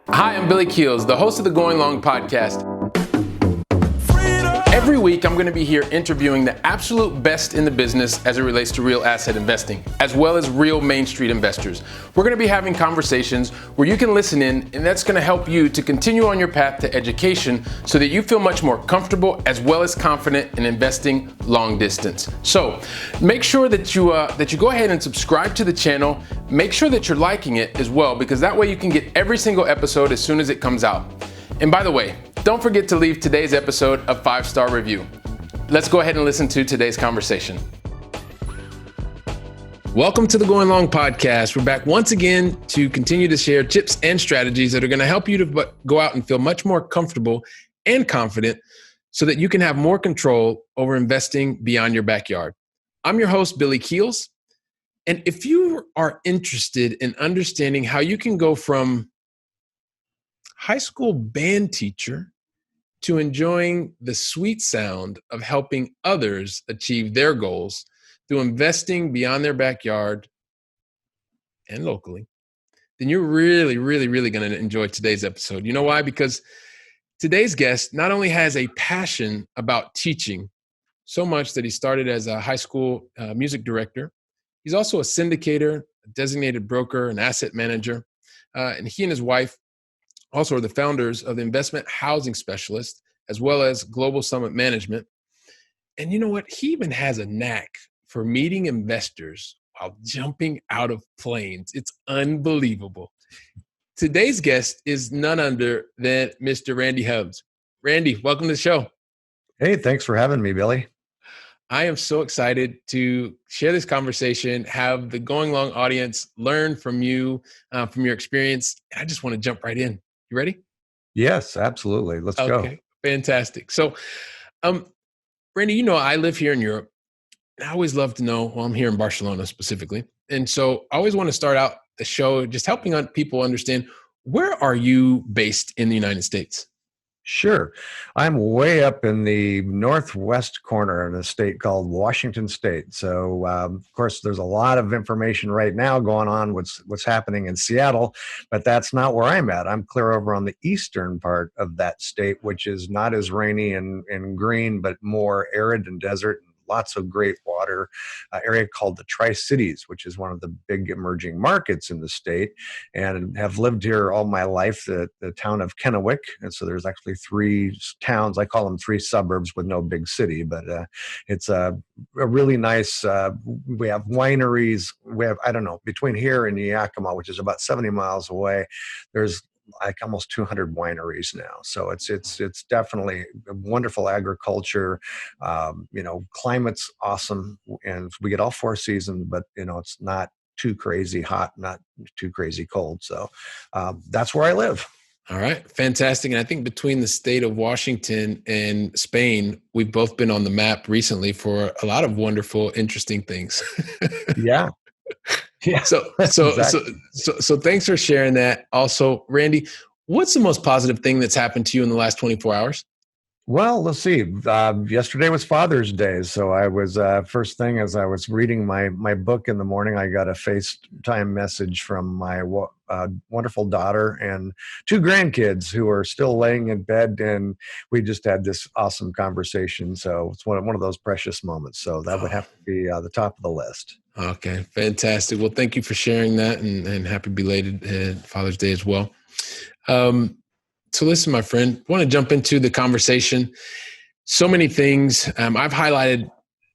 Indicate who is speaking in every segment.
Speaker 1: Hi, I'm Billy Keels, the host of the Going Long podcast. Every week, I'm going to be here interviewing the absolute best in the business as it relates to real asset investing, as well as real Main Street investors. We're going to be having conversations where you can listen in, and that's going to help you to continue on your path to education so that you feel much more comfortable as well as confident in investing long distance. So make sure that you go ahead and subscribe to the channel. Make sure that you're liking it as well, because that way you can get every single episode as soon as it comes out. And by the way, don't forget to leave today's episode a 5-star review. Let's go ahead and listen to today's conversation. Welcome to the Going Long podcast. We're back once again to continue to share tips and strategies that are going to help you to go out and feel much more comfortable and confident so that you can have more control over investing beyond your backyard. I'm your host, Billy Keels. And if you are interested in understanding how you can go from high school band teacher to enjoying the sweet sound of helping others achieve their goals through investing beyond their backyard and locally, then you're really going to enjoy today's episode. You know why? Because today's guest not only has a passion about teaching so much that he started as a high school music director, he's also a syndicator, a designated broker, an asset manager, and he and his wife also are the founders of the Investment Housing Specialist, as well as Global Summit Management. And you know what? He even has a knack for meeting investors while jumping out of planes. It's unbelievable. Today's guest is none other than Mr. Randy Hubbs. Randy, welcome to the show.
Speaker 2: Hey, thanks for having me, Billy.
Speaker 1: I am so excited to share this conversation, have the Going Long audience learn from you, from your experience. I just want to jump right in. You ready?
Speaker 2: Yes, absolutely. Let's go.
Speaker 1: Okay, fantastic. So, Randy, you know, I live here in Europe. And I always love to know, well, I'm here in Barcelona specifically. And so I always want to start out the show just helping people understand, where are you based in the United States?
Speaker 2: Sure. I'm way up in the northwest corner in a state called Washington State. So, of course, there's a lot of information right now going on what's happening in Seattle, but that's not where I'm at. I'm clear over on the eastern part of that state, which is not as rainy and green, but more arid and desert. Lots of great water, area called the Tri-Cities, which is one of the big emerging markets in the state, and have lived here all my life, the town of Kennewick. And so there's actually 3 towns. I call them 3 suburbs with no big city, but it's a really nice, we have wineries. We have, I don't know, between here and Yakima, which is about 70 miles away, there's like almost 200 wineries now. So it's definitely a wonderful agriculture. Climate's awesome, and we get all 4 seasons, but it's not too crazy hot, not too crazy cold. So that's where I live.
Speaker 1: All right. Fantastic. And I think between the state of Washington and Spain, we've both been on the map recently for a lot of wonderful, interesting things.
Speaker 2: Yeah. Yeah.
Speaker 1: So
Speaker 2: Exactly.
Speaker 1: So thanks for sharing that. Also, Randy, what's the most positive thing that's happened to you in the last 24 hours?
Speaker 2: Well, let's see. Yesterday was Father's Day, so I was first thing as I was reading my book in the morning, I got a FaceTime message from my wonderful daughter and 2 grandkids who are still laying in bed, and we just had this awesome conversation. So it's one of those precious moments. So that would have to be the top of the list.
Speaker 1: Okay, fantastic. Well, thank you for sharing that, and happy belated Father's Day as well. So listen, my friend, I want to jump into the conversation. So many things. I've highlighted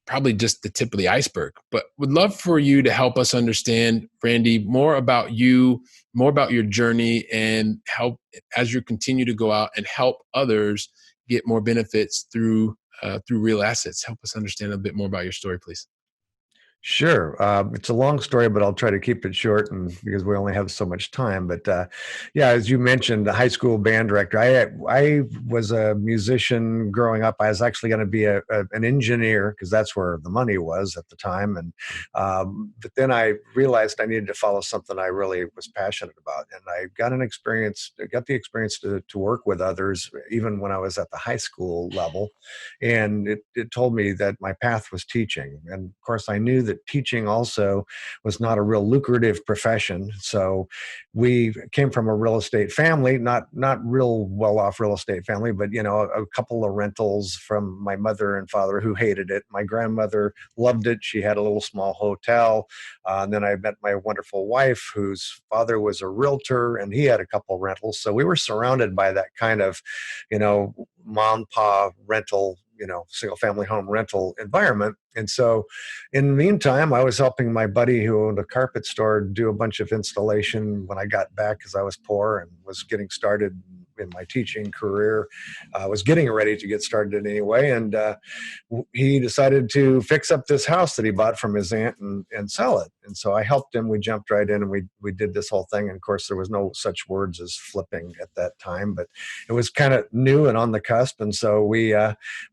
Speaker 1: probably just the tip of the iceberg, but would love for you to help us understand, Randy, more about you, more about your journey, and help as you continue to go out and help others get more benefits through real assets. Help us understand a bit more about your story, please.
Speaker 2: Sure. It's a long story, but I'll try to keep it short, and because we only have so much time. But yeah, as you mentioned, the high school band director. I was a musician growing up. I was actually going to be an engineer because that's where the money was at the time. And but then I realized I needed to follow something I really was passionate about, and I got the experience to work with others, even when I was at the high school level. And it told me that my path was teaching, and of course I knew that teaching also was not a real lucrative profession. So we came from a real estate family, not real well-off real estate family, but a couple of rentals from my mother and father who hated it. My grandmother loved it. She had a little small hotel. And then I met my wonderful wife, whose father was a realtor, and he had a couple rentals. So we were surrounded by that kind of, mom and pa rental, single family home rental environment. And so in the meantime, I was helping my buddy who owned a carpet store do a bunch of installation when I got back, because I was poor and was getting started in my teaching career. I was getting ready to get started anyway. And he decided to fix up this house that he bought from his aunt and sell it. And so I helped him. We jumped right in and we did this whole thing. And of course, there was no such words as flipping at that time, but it was kind of new and on the cusp. And so we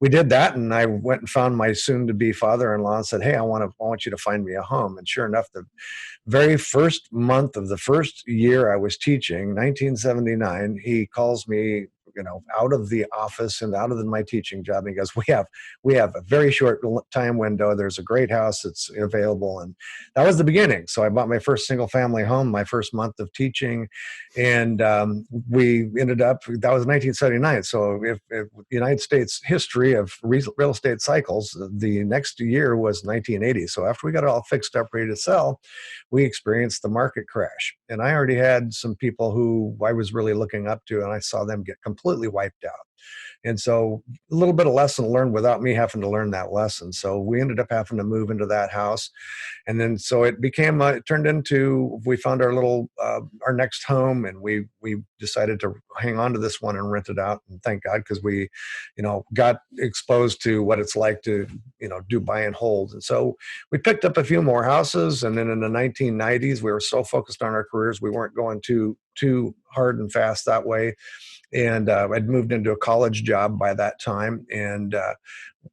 Speaker 2: did that. And I went and found my soon-to-be father-in-law and said, "Hey, I want you to find me a home." And sure enough, the very first month of the first year I was teaching, 1979, he calls me, out of the office and out of my teaching job. And he goes, we have a very short time window. There's a great house that's available. And that was the beginning. So I bought my first single family home, my first month of teaching. And we ended up, that was 1979. So if United States history of real estate cycles, the next year was 1980. So after we got it all fixed up, ready to sell, we experienced the market crash. And I already had some people who I was really looking up to, and I saw them get completely wiped out. And so a little bit of lesson learned without me having to learn that lesson. So we ended up having to move into that house. And then so it became, it turned into, we found our next home, and we decided to hang on to this one and rent it out. And thank God, because we, got exposed to what it's like to, do buy and hold. And so we picked up a few more houses. And then in the 1990s, we were so focused on our careers, we weren't going too hard and fast that way. And I'd moved into a college job by that time. And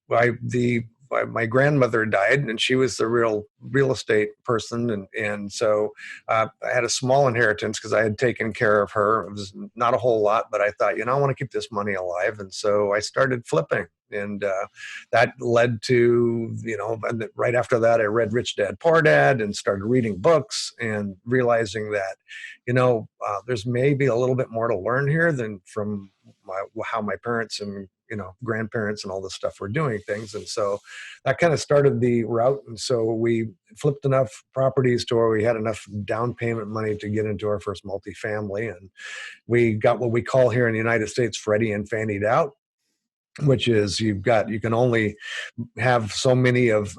Speaker 2: my grandmother died, and she was the real estate person. And so I had a small inheritance because I had taken care of her. It was not a whole lot, but I thought, I want to keep this money alive. And so I started flipping. And that led to, and right after that, I read Rich Dad, Poor Dad and started reading books and realizing that, there's maybe a little bit more to learn here than from how my parents and, grandparents and all this stuff were doing things. And so that kind of started the route. And so we flipped enough properties to where we had enough down payment money to get into our first multifamily. And we got what we call here in the United States Freddie and Fannied out, which is you can only have so many of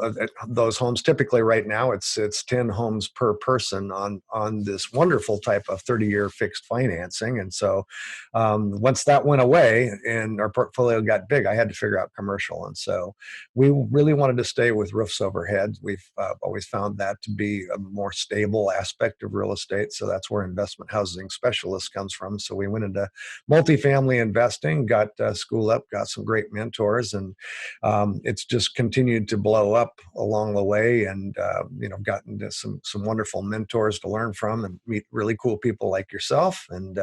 Speaker 2: those homes. Typically right now it's 10 homes per person on this wonderful type of 30-year fixed financing. And so once that went away and our portfolio got big, I had to figure out commercial. And so we really wanted to stay with roofs overhead. We've always found that to be a more stable aspect of real estate. So that's where investment housing specialist comes from. So we went into multifamily investing, got schooled up, got some great mentors, and it's just continued to blow up along the way. And gotten to some wonderful mentors to learn from and meet really cool people like yourself. And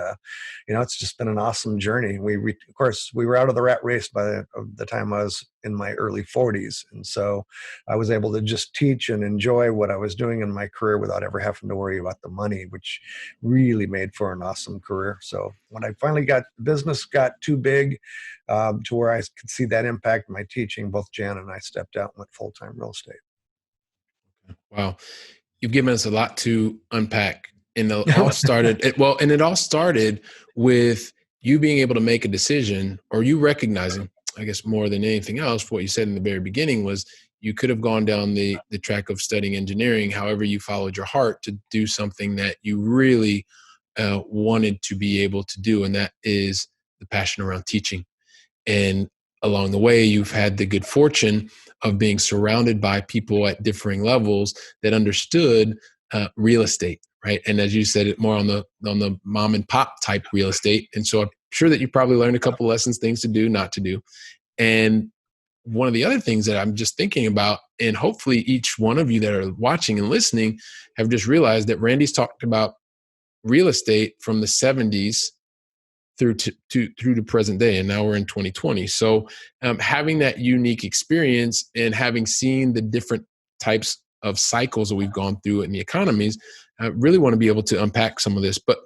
Speaker 2: it's just been an awesome journey. Of course, we were out of the rat race by the time I was in my early 40s, and so I was able to just teach and enjoy what I was doing in my career without ever having to worry about the money, which really made for an awesome career. So when I finally got business got too big to where I could see that impact my teaching, both Jan and I stepped out and went full-time real estate.
Speaker 1: Wow. You've given us a lot to unpack, and it all started with you being able to make a decision, or you recognizing, I guess more than anything else, what you said in the very beginning was you could have gone down the track of studying engineering. However, you followed your heart to do something that you really wanted to be able to do. And that is the passion around teaching. And along the way, you've had the good fortune of being surrounded by people at differing levels that understood real estate, right? And as you said, it more on the mom and pop type real estate. And so I'm sure that you probably learned a couple lessons, things to do, not to do. And one of the other things that I'm just thinking about, and hopefully each one of you that are watching and listening have just realized that Randy's talked about real estate from the 70s through to present day, and now we're in 2020. So having that unique experience and having seen the different types of cycles that we've gone through in the economies, I really want to be able to unpack some of this. But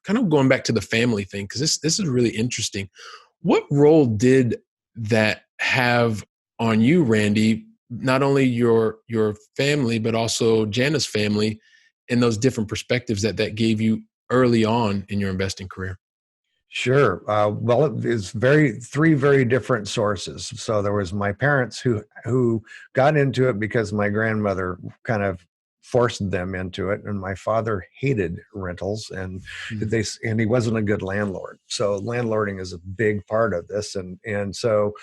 Speaker 1: kind of going back to the family thing, because this is really interesting. What role did that have on you, Randy? Not only your family, but also Jana's family, and those different perspectives that gave you early on in your investing career.
Speaker 2: Sure. Well, it is three very different sources. So there was my parents who got into it because my grandmother kind of forced them into it, and my father hated rentals, and
Speaker 1: Mm.
Speaker 2: he wasn't a good landlord. So landlording is a big part of this, and so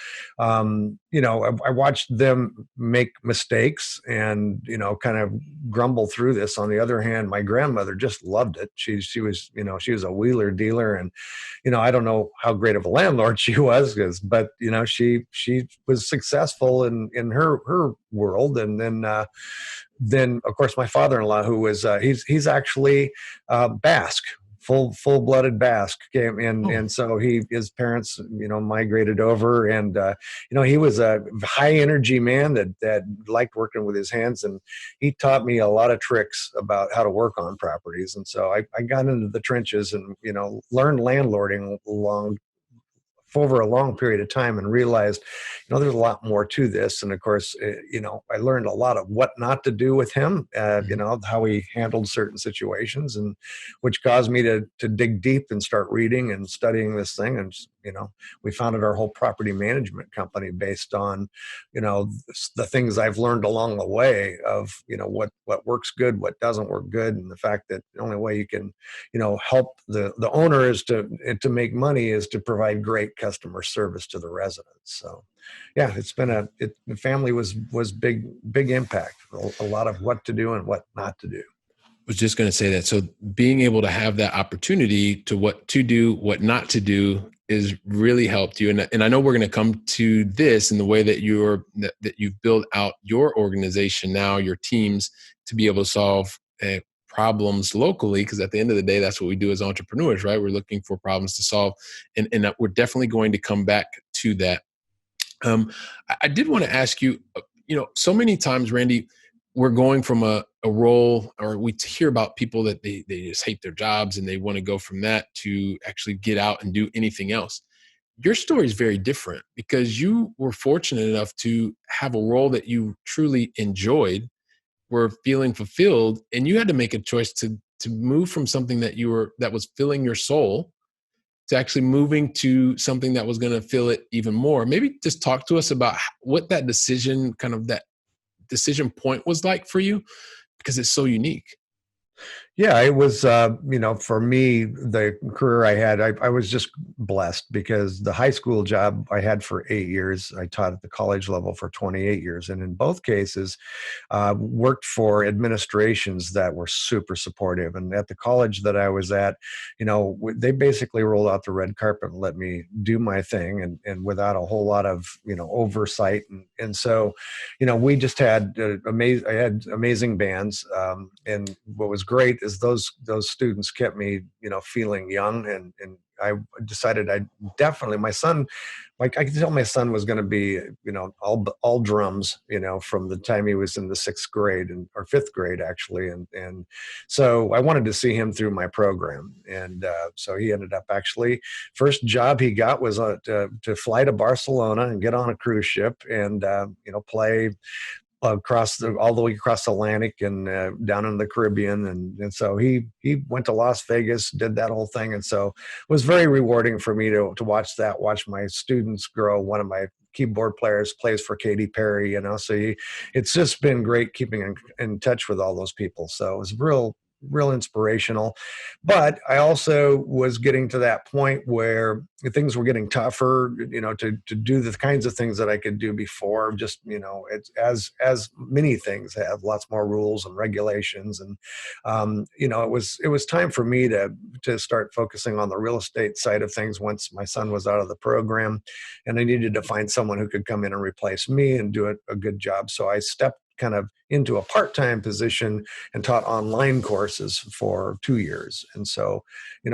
Speaker 2: I watched them make mistakes and kind of grumble through this. On the other hand, my grandmother just loved it. She was she was a wheeler dealer, and I don't know how great of a landlord she was, but she was successful in her world. And then of course my father-in-law, who was he's actually Basque, full-blooded Basque, came in,
Speaker 1: Oh,
Speaker 2: and so his parents migrated over, and he was a high energy man that liked working with his hands, and he taught me a lot of tricks about how to work on properties. And so I got into the trenches and learned landlording over a long period of time, and realized, there's a lot more to this. And of course, I learned a lot of what not to do with him,
Speaker 1: mhm.
Speaker 2: how he handled certain situations, and which caused me to dig deep and start reading and studying this thing. And, we founded our whole property management company based on, the things I've learned along the way of, what works good, what doesn't work good. And the fact that the only way you can, help the owner is to make money is to provide great customer service to the residents. So, yeah, it's been the family was big impact, a lot of what to do and what not to do.
Speaker 1: Was just going to say that. So being able to have that opportunity to what to do, what not to do is really helped you. And I know we're going to come to this in the way that that you've built out your organization now, your teams, to be able to solve problems locally. Because at the end of the day, that's what we do as entrepreneurs, right? We're looking for problems to solve. And that we're definitely going to come back to that. I did want to ask you, so many times, Randy, we're going from a role, or we hear about people that they just hate their jobs and they want to go from that to actually get out and do anything else. Your story is very different because you were fortunate enough to have a role that you truly enjoyed, were feeling fulfilled, and you had to make a choice to move from something that was filling your soul to actually moving to something that was going to fill it even more. Maybe just talk to us about what that decision, kind of that decision point was like for you, because it's so unique.
Speaker 2: Yeah, it was, for me, the career I had, I was just blessed because the high school job I had for 8 years, I taught at the college level for 28 years. And in both cases, worked for administrations that were super supportive. And at the college that I was at, they basically rolled out the red carpet and let me do my thing, and without a whole lot of, oversight. And so, we just had I had amazing bands. And what was great is those students kept me, feeling young, and I decided I definitely my son, like I could tell my son was going to be, all drums, from the time he was in the sixth grade or fifth grade actually, and so I wanted to see him through my program, and so he ended up actually first job he got was to fly to Barcelona and get on a cruise ship and play all the way across the Atlantic and down in the Caribbean, and so he went to Las Vegas, did that whole thing, and so it was very rewarding for me to watch my students grow. One of my keyboard players plays for Katy Perry, so it's just been great keeping in touch with all those people. So it was real inspirational. But I also was getting to that point where things were getting tougher, to do the kinds of things that I could do before. Just, it's as many things have lots more rules and regulations. And, it was time for me to start focusing on the real estate side of things once my son was out of the program. And I needed to find someone who could come in and replace me and do a good job. So I stepped kind of into a part-time position and taught online courses for 2 years. And so,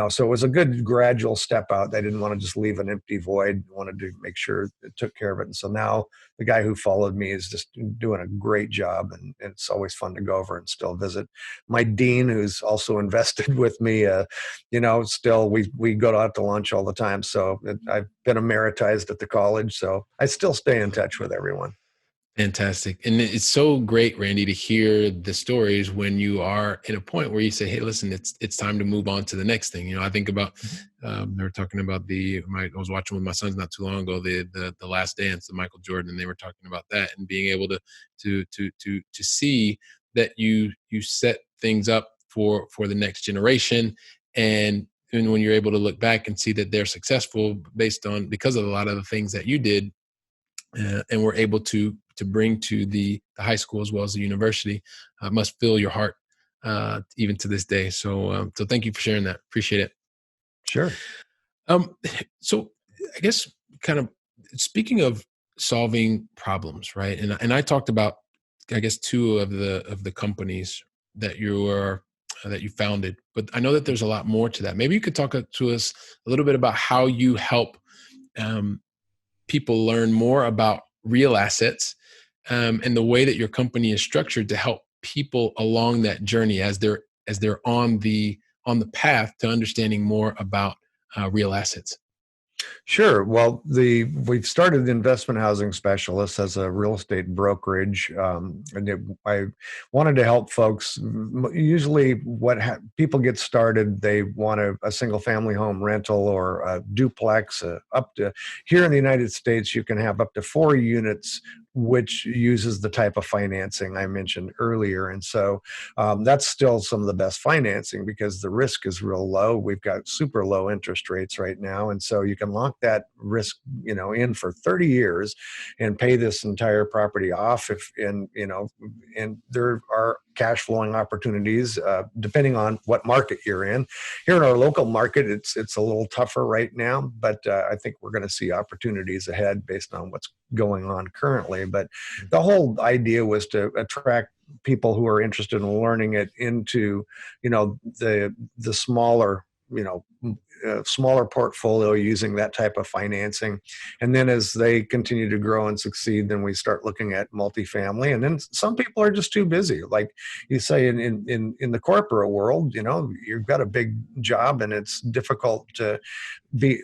Speaker 2: so it was a good gradual step out. I didn't want to just leave an empty void, wanted to make sure it took care of it. And so now the guy who followed me is just doing a great job, and it's always fun to go over and still visit. My dean, who's also invested with me, still we go out to lunch all the time. So I've been emeritized at the college, so I still stay in touch with everyone.
Speaker 1: Fantastic. And it's so great, Randy, to hear the stories when you are in a point where you say, hey, listen, it's time to move on to the next thing. I think about, they were talking about I was watching with my sons not too long ago, the Last Dance, the Michael Jordan, and they were talking about that and being able to see that you set things up for the next generation. And when you're able to look back and see that they're successful because of a lot of the things that you did, and we're able to bring to the high school as well as the university, must fill your heart even to this day. So thank you for sharing that. Appreciate it.
Speaker 2: Sure.
Speaker 1: So I guess kind of speaking of solving problems, right? And I talked about, I guess, two of the companies that you founded, but I know that there's a lot more to that. Maybe you could talk to us a little bit about how you help people learn more about real assets, and the way that your company is structured to help people along that journey as they're on the path to understanding more about real assets.
Speaker 2: Sure. Well, we've started the Investment Housing Specialists as a real estate brokerage, I wanted to help folks. Usually, people get started, they want a single family home rental or a duplex. Up to here in the United States, you can have up to 4 units, which uses the type of financing I mentioned earlier. And so that's still some of the best financing because the risk is real low. We've got super low interest rates right now. And so you can lock that risk, in for 30 years and pay this entire property off and there are cash flowing opportunities depending on what market you're in. Here in our local market, it's a little tougher right now, but I think we're going to see opportunities ahead based on what's going on currently. But the whole idea was to attract people who are interested in learning it into, the smaller, smaller portfolio using that type of financing. And then as they continue to grow and succeed, then we start looking at multifamily. And then some people are just too busy. Like you say in the corporate world, you've got a big job and it's difficult to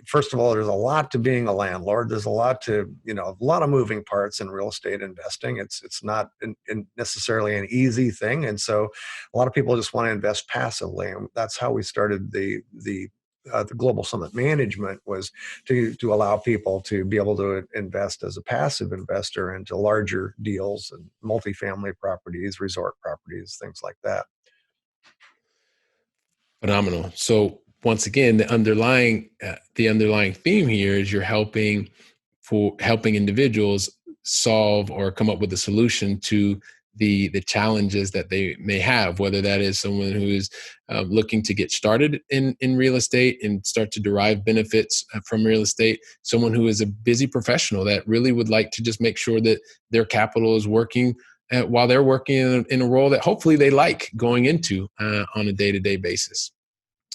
Speaker 2: first of all, there's a lot to being a landlord. There's a lot a lot of moving parts in real estate investing. It's not necessarily an easy thing. And so a lot of people just want to invest passively. And that's how we started the Global Summit Management, was to allow people to be able to invest as a passive investor into larger deals and multifamily properties, resort properties, things like that.
Speaker 1: Phenomenal. So once again, the underlying theme here is you're helping individuals solve or come up with a solution to the challenges that they may have, whether that is someone who is looking to get started in real estate and start to derive benefits from real estate, someone who is a busy professional that really would like to just make sure that their capital is working while they're working in a role that hopefully they like going into on a day-to-day basis.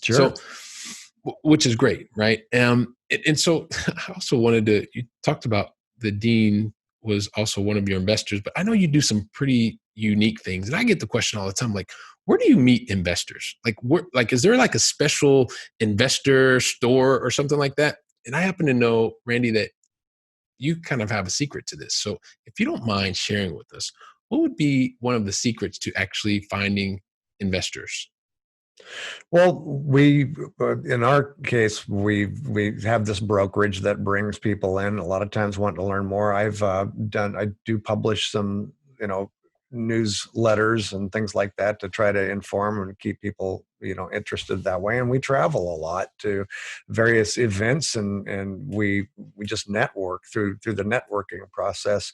Speaker 2: Sure.
Speaker 1: So, which is great, right? And so I also you talked about the dean was also one of your investors, but I know you do some pretty unique things. And I get the question all the time, like, where do you meet investors? Is there like a special investor store or something like that? And I happen to know, Randy, that you kind of have a secret to this. So if you don't mind sharing with us, what would be one of the secrets to actually finding investors?
Speaker 2: Well, in our case, we have this brokerage that brings people in. A lot of times, want to learn more. I do publish some, newsletters and things like that to try to inform and keep people, interested that way. And we travel a lot to various events, and we just network through the networking process.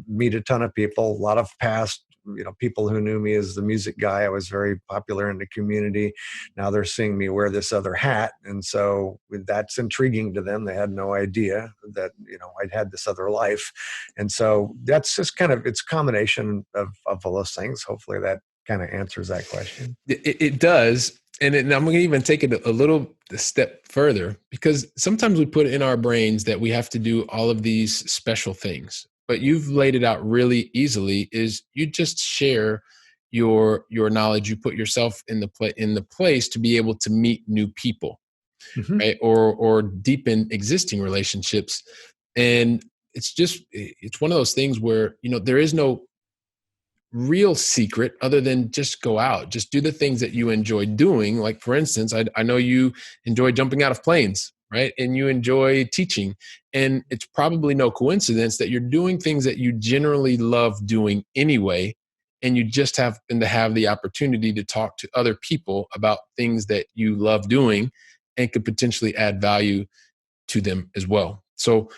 Speaker 2: Meet a ton of people, a lot of past people who knew me as the music guy. I was very popular in the community. Now they're seeing me wear this other hat. And so that's intriguing to them. They had no idea that, I'd had this other life. And so that's just it's a combination of all those things. Hopefully that kind of answers that question.
Speaker 1: It does. And I'm going to even take it a step further, because sometimes we put in our brains that we have to do all of these special things, but you've laid it out really easily. Is you just share your knowledge. You put yourself in the place to be able to meet new people,
Speaker 2: Mm-hmm.
Speaker 1: right? Or deepen existing relationships. And it's one of those things where, there is no real secret other than just go out, just do the things that you enjoy doing. Like, for instance, I know you enjoy jumping out of planes, right? And you enjoy teaching. And it's probably no coincidence that you're doing things that you generally love doing anyway. And you just happen to have the opportunity to talk to other people about things that you love doing and could potentially add value to them as well. So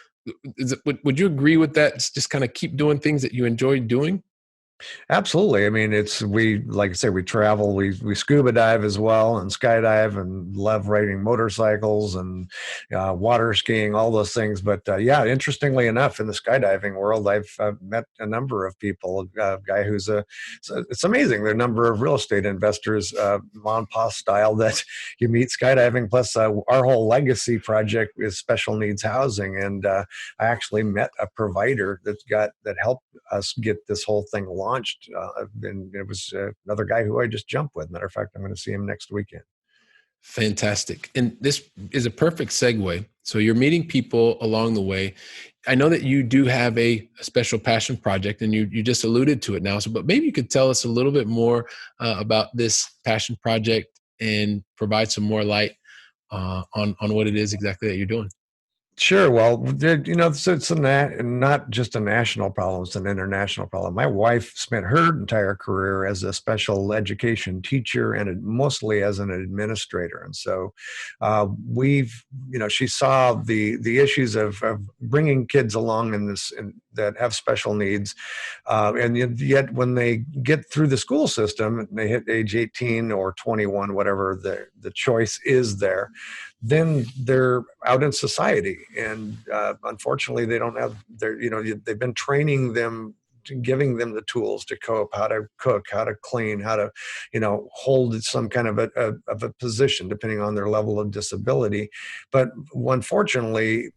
Speaker 1: would you agree with that? Just kind of keep doing things that you enjoy doing?
Speaker 2: Absolutely. I mean, like I say, we travel, we scuba dive as well and skydive and love riding motorcycles and water skiing, all those things. But yeah, interestingly enough, in the skydiving world, I've met a number of people, a guy it's amazing the number of real estate investors, mom and pop style, that you meet skydiving. Plus our whole legacy project is special needs housing. And I actually met a provider that helped us get this whole thing launched. And it was another guy who I just jumped with. Matter of fact, I'm going to see him next weekend.
Speaker 1: Fantastic. And this is a perfect segue. So you're meeting people along the way. I know that you do have a special passion project, and you just alluded to it now. So, but maybe you could tell us a little bit more about this passion project and provide some more light on what it is exactly that you're doing.
Speaker 2: Sure. Well, it's not just a national problem, it's an international problem. My wife spent her entire career as a special education teacher and mostly as an administrator. And so she saw the issues of bringing kids along that have special needs. And yet when they get through the school system, and they hit age 18 or 21, whatever the choice is there, then they're out in society. And unfortunately, they don't have they've been training them, giving them the tools to cope, how to cook, how to clean, how to, hold some kind of a position, depending on their level of disability. But unfortunately,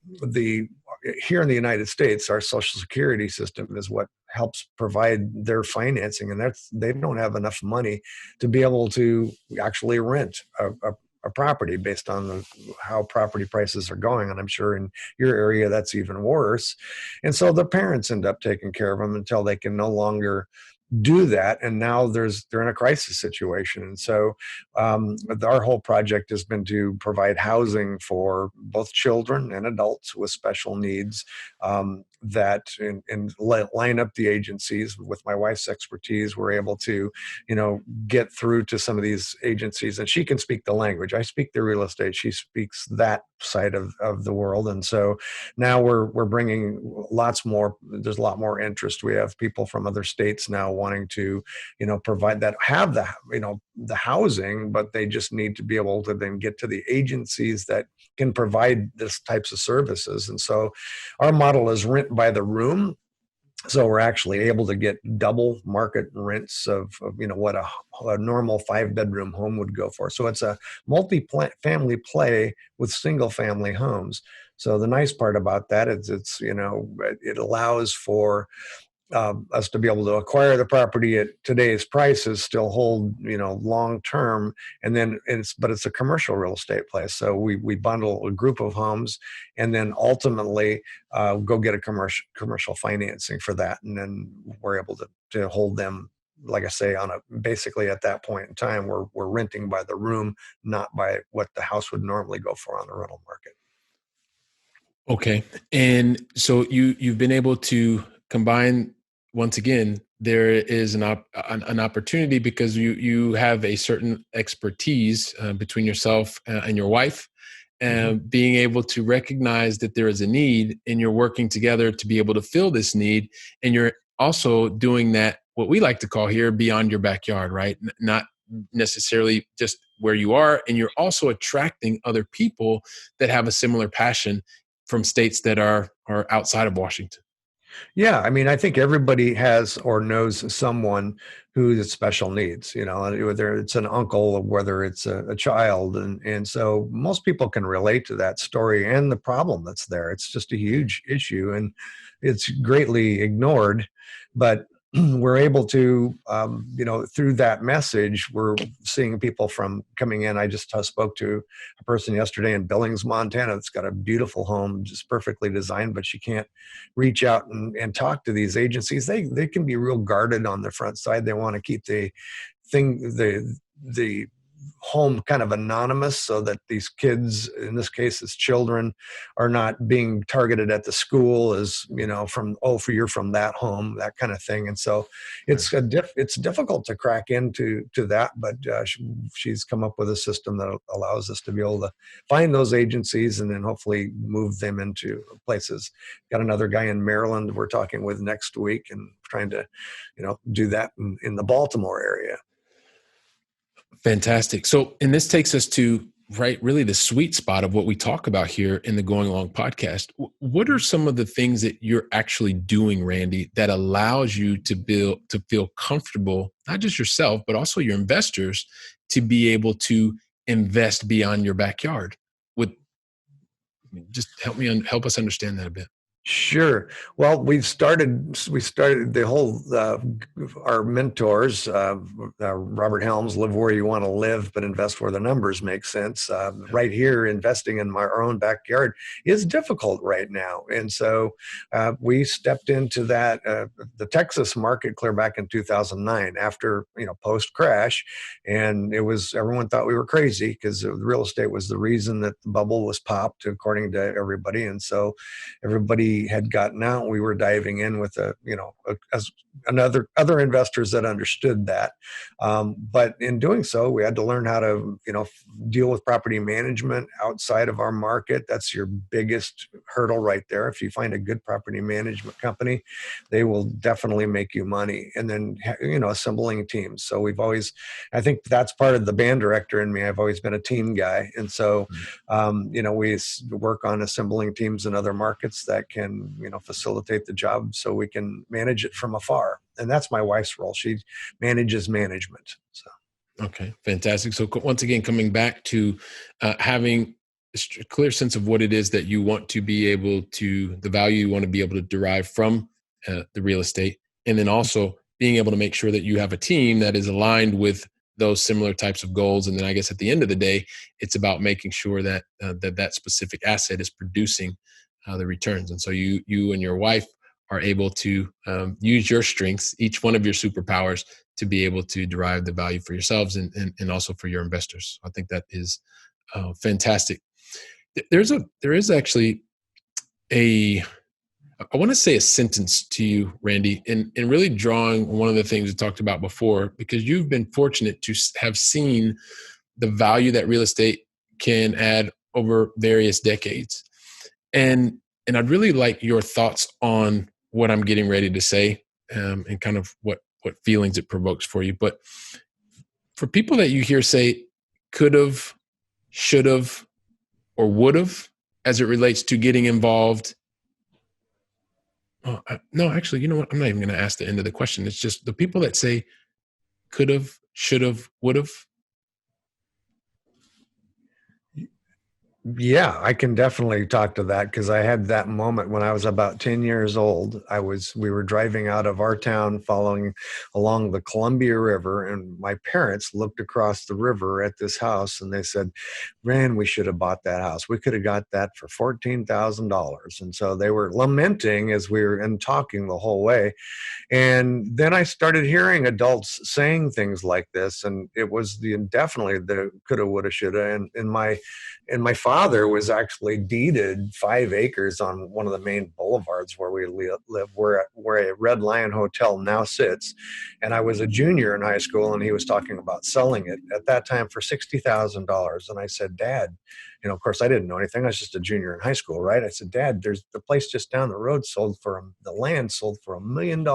Speaker 2: here in the United States, our Social Security system is what helps provide their financing, and they don't have enough money to be able to actually rent a property based on how property prices are going. And I'm sure in your area that's even worse. And so the parents end up taking care of them until they can no longer do that. And now they're in a crisis situation. And so our whole project has been to provide housing for both children and adults with special needs, and line up the agencies. With my wife's expertise, we're able to, get through to some of these agencies, and she can speak the language. I speak the real estate. She speaks that side of the world. And so now we're bringing lots more. There's a lot more interest. We have people from other states now wanting to, provide that, have the housing, but they just need to be able to then get to the agencies that can provide this types of services. And so our model is rent by the room. So we're actually able to get double market rents of what a normal 5-bedroom home would go for. So it's a multi-family play with single family homes. So the nice part about that is it allows for us to be able to acquire the property at today's prices, still hold long term, and then it's a commercial real estate place. So we bundle a group of homes, and then ultimately go get a commercial financing for that, and then we're able to hold them. Like I say, basically at that point in time, we're renting by the room, not by what the house would normally go for on the rental market.
Speaker 1: Okay. And so you've been able to combine, once again, there is an opportunity because you have a certain expertise between yourself and your wife, and
Speaker 2: Mm-hmm.
Speaker 1: being able to recognize that there is a need, and you're working together to be able to fill this need. And you're also doing that what we like to call here beyond your backyard, right? Not necessarily just where you are. And you're also attracting other people that have a similar passion from states that are outside of Washington.
Speaker 2: Yeah, I mean, I think everybody has or knows someone who has special needs, and whether it's an uncle or whether it's a child. And so most people can relate to that story and the problem that's there. It's just a huge issue and it's greatly ignored. But we're able to, through that message, we're seeing people from coming in. I just spoke to a person yesterday in Billings, Montana, that's got a beautiful home, just perfectly designed, but she can't reach out and talk to these agencies. They can be real guarded on the front side. They want to keep the home kind of anonymous so that these kids, in this case it's children, are not being targeted at the school as you're from that home, that kind of thing. And so it's difficult to crack into that, but she's come up with a system that allows us to be able to find those agencies and then hopefully move them into places. Got another guy in Maryland we're talking with next week and trying to do that in the Baltimore area.
Speaker 1: Fantastic. So, and this takes us to, right, really the sweet spot of what we talk about here in the Going Along podcast. What are some of the things that you're actually doing, Randy, that allows you to feel comfortable, not just yourself, but also your investors, to be able to invest beyond your backyard? Just help us understand that a bit.
Speaker 2: Sure. Well, we started the whole, our mentors, Robert Helms, live where you want to live, but invest where the numbers make sense. Right here, investing in our own backyard is difficult right now. And so we stepped into that, the Texas market clear back in 2009 after, post crash. And everyone thought we were crazy because real estate was the reason that the bubble was popped, according to everybody. And so everybody had gotten out. We were diving in with as other investors that understood that. But in doing so, we had to learn how to, deal with property management outside of our market. That's your biggest hurdle right there. If you find a good property management company, they will definitely make you money. And then, assembling teams. So I think that's part of the band director in me. I've always been a team guy. And so, we work on assembling teams in other markets that can, facilitate the job so we can manage it from afar. And that's my wife's role. She manages management. So.
Speaker 1: Okay, fantastic. So once again, coming back to having a clear sense of what it is that you want to be able to, the value you want to be able to derive from the real estate, and then also being able to make sure that you have a team that is aligned with those similar types of goals. And then I guess at the end of the day, it's about making sure that that specific asset is producing the returns. And so you and your wife are able to use your strengths, each one of your superpowers, to be able to derive the value for yourselves and also for your investors. I think that is fantastic. There is actually I want to say a sentence to you, Randy, and really drawing one of the things we talked about before, because you've been fortunate to have seen the value that real estate can add over various decades. And I'd really like your thoughts on what I'm getting ready to say, and kind of what feelings it provokes for you. But for people that you hear say could have, should have, or would have, as it relates to getting involved. Oh, no, actually, you know what? I'm not even going to ask the end of the question. It's just the people that say could have, should have, would have.
Speaker 2: Yeah, I can definitely talk to that because I had that moment when I was about 10 years old. We were driving out of our town following along the Columbia River, and my parents looked across the river at this house and they said, "Man, we should have bought that house. We could have got that for $14,000." And so they were lamenting as we were in talking the whole way. And then I started hearing adults saying things like this, and it was definitely the coulda, woulda, shoulda. And my father was actually deeded 5 acres on one of the main boulevards where we live, where a Red Lion Hotel now sits. And I was a junior in high school, and he was talking about selling it at that time for $60,000. And I said, "Dad, of course, I didn't know anything. I was just a junior in high school, right? I said, Dad, there's the place just down the road the land sold for $1 million,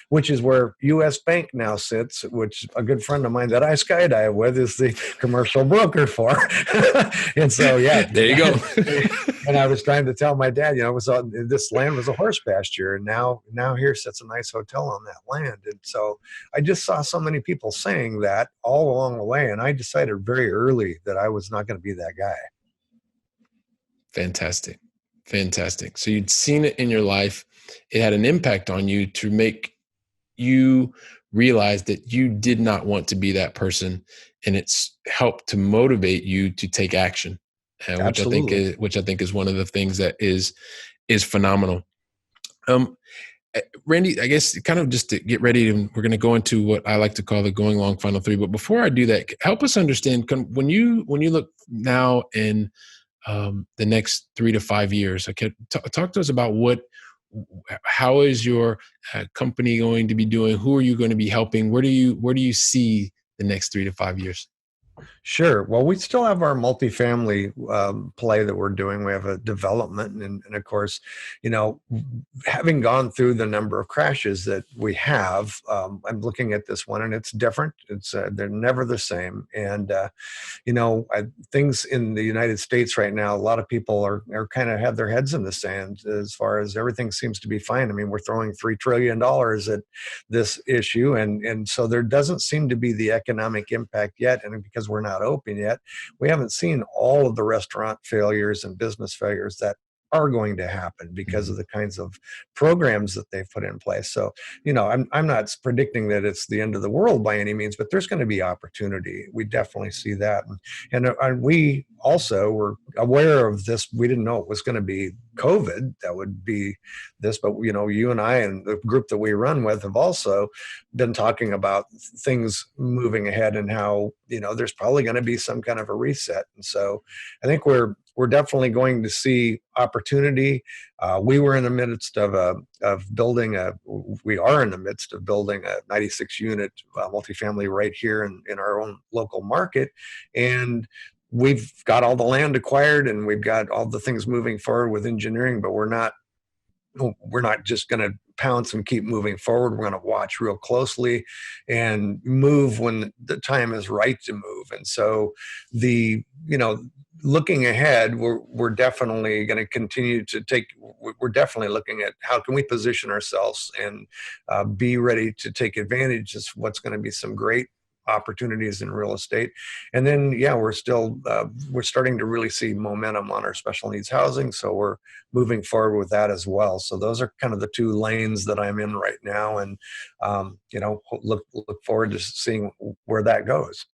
Speaker 2: which is where U.S. Bank now sits, which a good friend of mine that I skydive with is the commercial broker for. And so, yeah.
Speaker 1: There you go.
Speaker 2: And I was trying to tell my dad, this land was a horse pasture, and now here sits a nice hotel on that land. And so I just saw so many people saying that all along the way, and I decided very early that I was not going to be that guy.
Speaker 1: Fantastic. So you'd seen it in your life. It had an impact on you to make you realize that you did not want to be that person, and it's helped to motivate you to take action, which I think is one of the things that is phenomenal. Randy, I guess kind of just to get ready, and we're going to go into what I like to call the going long final three. But before I do that, help us understand when you look now in the next 3 to 5 years. Okay, talk to us about how is your company going to be doing? Who are you going to be helping? Where do you see the next 3 to 5 years?
Speaker 2: Sure. Well, we still have our multifamily play that we're doing. We have a development, and of course, having gone through the number of crashes that we have, I'm looking at this one, and it's different. They're never the same, and things in the United States right now, a lot of people are kind of have their heads in the sand as far as everything seems to be fine. I mean, we're throwing $3 trillion at this issue, and so there doesn't seem to be the economic impact yet, and because we're not open yet, we haven't seen all of the restaurant failures and business failures that are going to happen because of the kinds of programs that they've put in place. So, I'm not predicting that it's the end of the world by any means, but there's going to be opportunity. We definitely see that. And we also were aware of this. We didn't know it was going to be COVID that would be this, but you and I and the group that we run with have also been talking about things moving ahead and how, there's probably going to be some kind of a reset. And so I think we're definitely going to see opportunity. We are in the midst of building a 96 unit multifamily right here in our own local market. And we've got all the land acquired and we've got all the things moving forward with engineering, but we're not just going to pounce and keep moving forward. We're going to watch real closely and move when the time is right to move. And so looking ahead, we're definitely going to continue to we're definitely looking at how can we position ourselves and be ready to take advantage of what's going to be some great opportunities in real estate. And then, we're starting to really see momentum on our special needs housing. So we're moving forward with that as well. So those are kind of the two lanes that I'm in right now. And, look forward to seeing where that goes.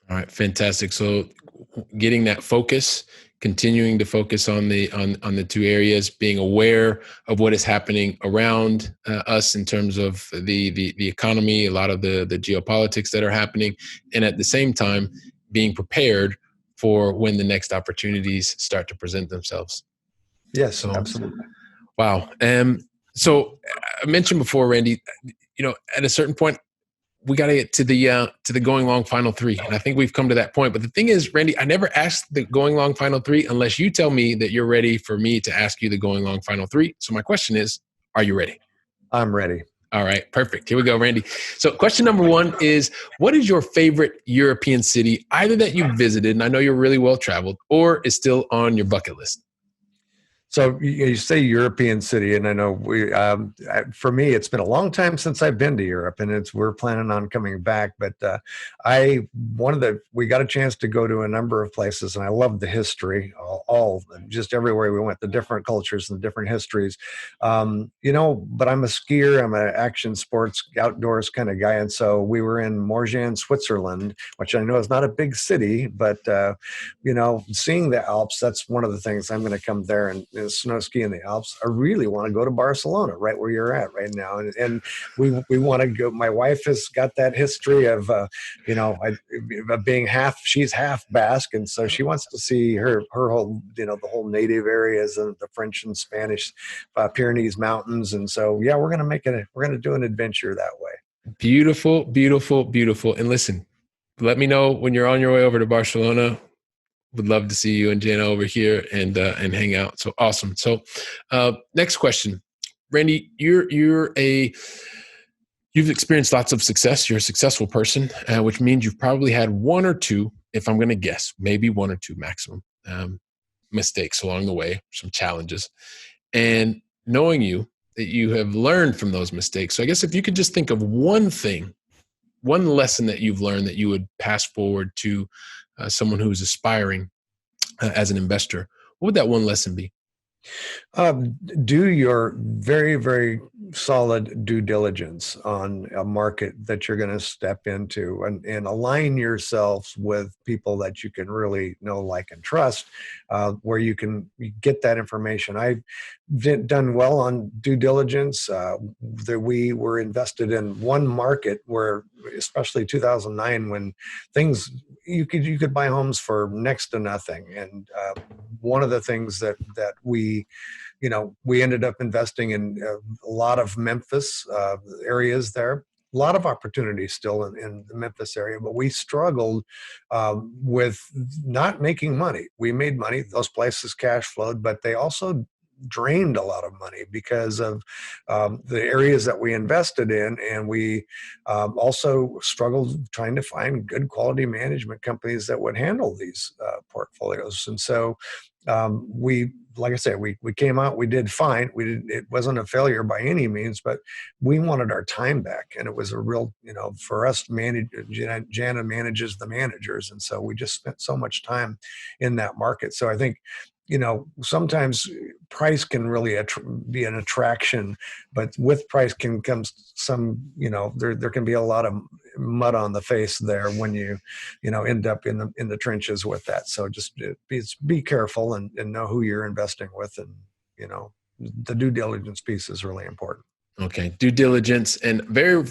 Speaker 1: All right. Fantastic. So getting that focus, continuing to focus on the two areas, being aware of what is happening around us in terms of the economy, a lot of the geopolitics that are happening, and at the same time being prepared for when the next opportunities start to present themselves.
Speaker 2: Yes, so, absolutely.
Speaker 1: Wow. So I mentioned before, Randy, at a certain point, we got to get to the going long final three. And I think we've come to that point. But the thing is, Randy, I never asked the going long final three unless you tell me that you're ready for me to ask you the going long final three. So my question is, are you ready?
Speaker 2: I'm ready.
Speaker 1: All right, perfect. Here we go, Randy. So question number one is, what is your favorite European city, either that you've visited, and I know you're really well traveled, or is still on your bucket list?
Speaker 2: So you say European city, and I know for me, it's been a long time since I've been to Europe, and we're planning on coming back. But we got a chance to go to a number of places, and I love the history, just everywhere we went, the different cultures and the different histories. But I'm a skier, I'm an action sports outdoors kind of guy, and so we were in Morges, Switzerland, which I know is not a big city, but seeing the Alps, that's one of the things. I'm going to come there and snow ski in the Alps. I really want to go to Barcelona, right where you're at right now, and we want to go. My wife has got that history of being she's half Basque, and so she wants to see her whole the whole native areas and the French and Spanish Pyrenees mountains, and so we're gonna do an adventure that way.
Speaker 1: Beautiful, beautiful, beautiful. And listen, let me know when you're on your way over to Barcelona. would love to see you and Jana over here and hang out. So awesome. So next question, Randy, you've experienced lots of success. You're a successful person, which means you've probably had one or two, if I'm going to guess, maybe one or two maximum, mistakes along the way, some challenges. And knowing you, that you have learned from those mistakes. So I guess if you could just think of one thing, one lesson that you've learned that you would pass forward to someone who's aspiring as an investor, what would that one lesson be?
Speaker 2: Do your very, very solid due diligence on a market that you're going to step into, and align yourselves with people that you can really know, like, and trust, where you can get that information. I've done well on due diligence. That we were invested in one market where, especially 2009, when things you could buy homes for next to nothing, and one of the things that we ended up investing in a lot of Memphis areas there. A lot of opportunities still in the Memphis area, but we struggled with not making money. We made money; those places cash flowed, but they also drained a lot of money because of the areas that we invested in, and we also struggled trying to find good quality management companies that would handle these portfolios. And so we, like I said, we came out, we did fine. It wasn't a failure by any means, but we wanted our time back. And it was a real, for us, Jana manages the managers. And so we just spent so much time in that market. So I think, sometimes price can really be an attraction, but with price can come some, there can be a lot of mud on the face there when you end up in the trenches with that. So just be careful and know who you're investing with, and the due diligence piece is really important.
Speaker 1: Okay, due diligence, and very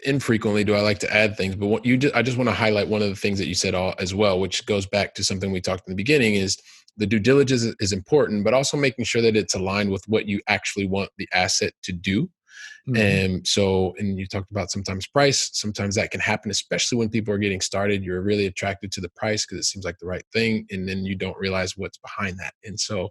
Speaker 1: infrequently do I like to add things, but I just want to highlight one of the things that you said as well, which goes back to something we talked in the beginning, is the due diligence is important, but also making sure that it's aligned with what you actually want the asset to do. Mm-hmm. And you talked about sometimes price, sometimes that can happen, especially when people are getting started. You're really attracted to the price because it seems like the right thing, and then you don't realize what's behind that. And so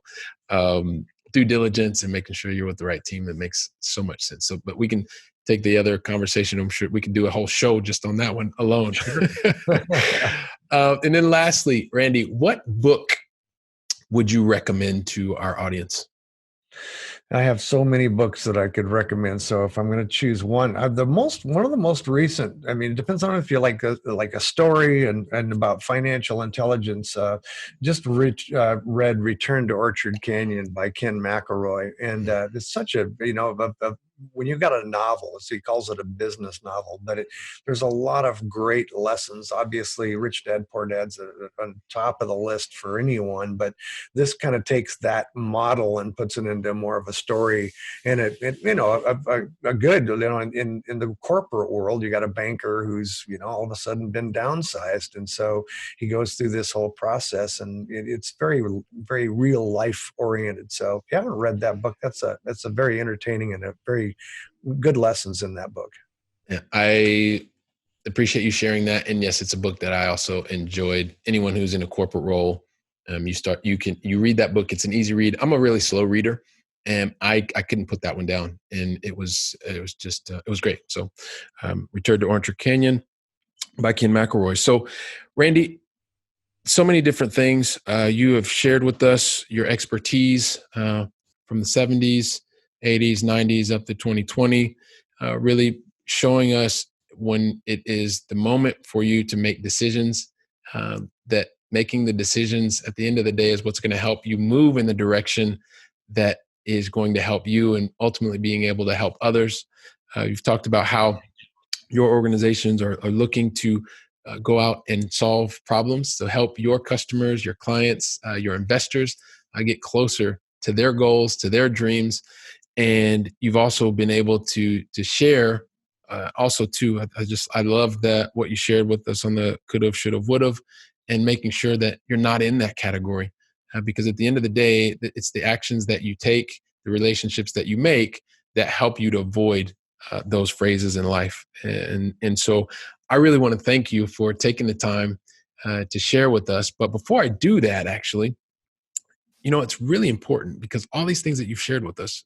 Speaker 1: due diligence and making sure you're with the right team, that makes so much sense. So, but we can take the other conversation. I'm sure we can do a whole show just on that one alone. And then lastly, Randy, what book would you recommend to our audience?
Speaker 2: I have so many books that I could recommend. So if I'm going to choose one, one of the most recent, I mean, it depends on if you like a story and about financial intelligence. Just read Return to Orchard Canyon by Ken McElroy. And it's such when you've got a novel, so he calls it a business novel, but there's a lot of great lessons. Obviously, Rich Dad, Poor Dad's on top of the list for anyone, but this kind of takes that model and puts it into more of a story. And a good, in the corporate world, you got a banker who's, all of a sudden been downsized. And so he goes through this whole process, and it's very, very real life oriented. So if you haven't read that book, that's a very entertaining and a very good lessons in that book.
Speaker 1: Yeah, I appreciate you sharing that. And yes, it's a book that I also enjoyed. Anyone who's in a corporate role, you read that book. It's an easy read. I'm a really slow reader, and I couldn't put that one down. And it was great. So Return to Orchard Canyon by Ken McElroy. So Randy, so many different things. You have shared with us your expertise from the 70s, 80s, 90s up to 2020, really showing us when it is the moment for you to make decisions, that making the decisions at the end of the day is what's going to help you move in the direction that is going to help you and ultimately being able to help others. You've talked about how your organizations are looking to go out and solve problems to help your customers, your clients, your investors get closer to their goals, to their dreams. And you've also been able to share also too. I love that what you shared with us on the could've, should've, would've, and making sure that you're not in that category, because at the end of the day, it's the actions that you take, the relationships that you make that help you to avoid those phrases in life. And so I really want to thank you for taking the time to share with us. But before I do that, actually, it's really important because all these things that you've shared with us,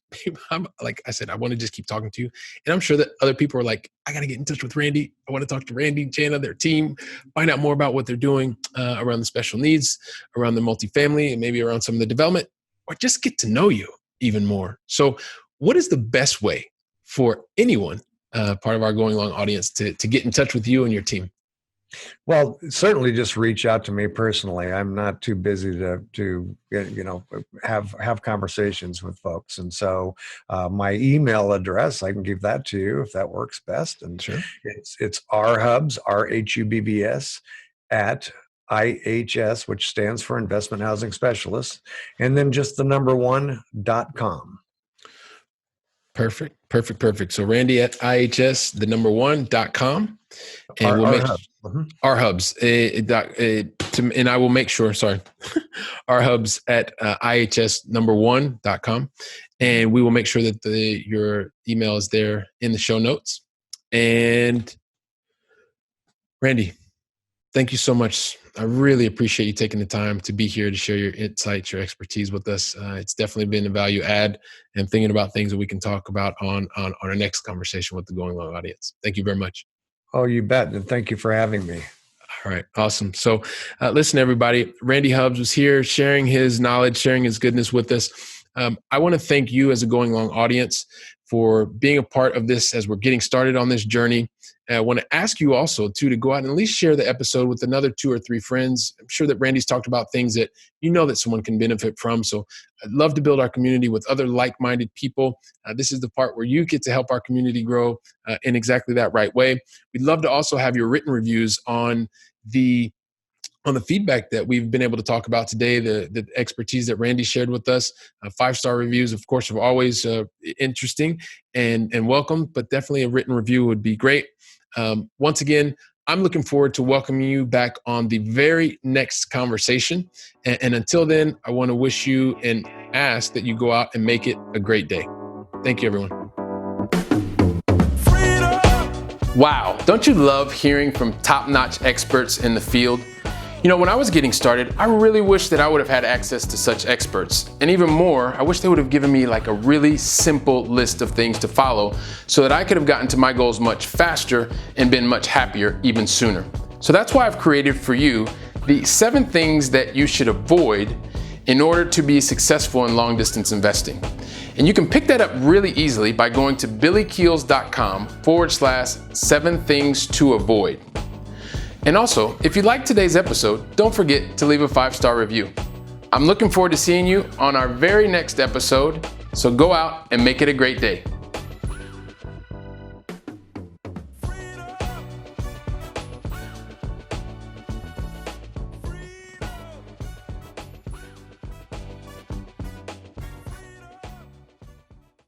Speaker 1: like I said, I want to just keep talking to you. And I'm sure that other people are like, I got to get in touch with Randy. I want to talk to Randy, Jana, their team, find out more about what they're doing around the special needs, around the multifamily, and maybe around some of the development, or just get to know you even more. So what is the best way for anyone, part of our Going Long audience, to get in touch with you and your team?
Speaker 2: Well, certainly just reach out to me personally. I'm not too busy to have conversations with folks. And so my email address, I can give that to you if that works best. And
Speaker 1: Sure.
Speaker 2: it's rhubbs, RHUBBS, at IHS, which stands for Investment Housing Specialists, and then just the number 1.com.
Speaker 1: Perfect. So Randy at IHS, the number 1.com. And we'll make our hubs, and I will make sure, our hubs at IHS number 1.com. And we will make sure that your email is there in the show notes. And Randy, thank you so much. I really appreciate you taking the time to be here to share your insights, your expertise with us. It's definitely been a value add, and thinking about things that we can talk about on our next conversation with the Going Long audience. Thank you very much.
Speaker 2: Oh, you bet. And thank you for having me.
Speaker 1: All right. Awesome. So listen, everybody, Randy Hubbs was here sharing his knowledge, sharing his goodness with us. I want to thank you as a Going Long audience for being a part of this as we're getting started on this journey. I want to ask you also, too, to go out and at least share the episode with another 2 or 3 friends. I'm sure that Randy's talked about things that that someone can benefit from. So I'd love to build our community with other like-minded people. This is the part where you get to help our community grow in exactly that right way. We'd love to also have your written reviews on the feedback that we've been able to talk about today, the expertise that Randy shared with us. 5-star reviews, of course, are always interesting and welcome, but definitely a written review would be great. Once again, I'm looking forward to welcoming you back on the very next conversation. And until then, I want to wish you and ask that you go out and make it a great day. Thank you, everyone. Wow. Don't you love hearing from top-notch experts in the field? When I was getting started, I really wish that I would have had access to such experts. And even more, I wish they would have given me like a really simple list of things to follow so that I could have gotten to my goals much faster and been much happier even sooner. So that's why I've created for you the 7 things that you should avoid in order to be successful in long-distance investing. And you can pick that up really easily by going to billykeels.com/7 things to avoid. And also, if you liked today's episode, don't forget to leave a 5-star review. I'm looking forward to seeing you on our very next episode, so go out and make it a great day.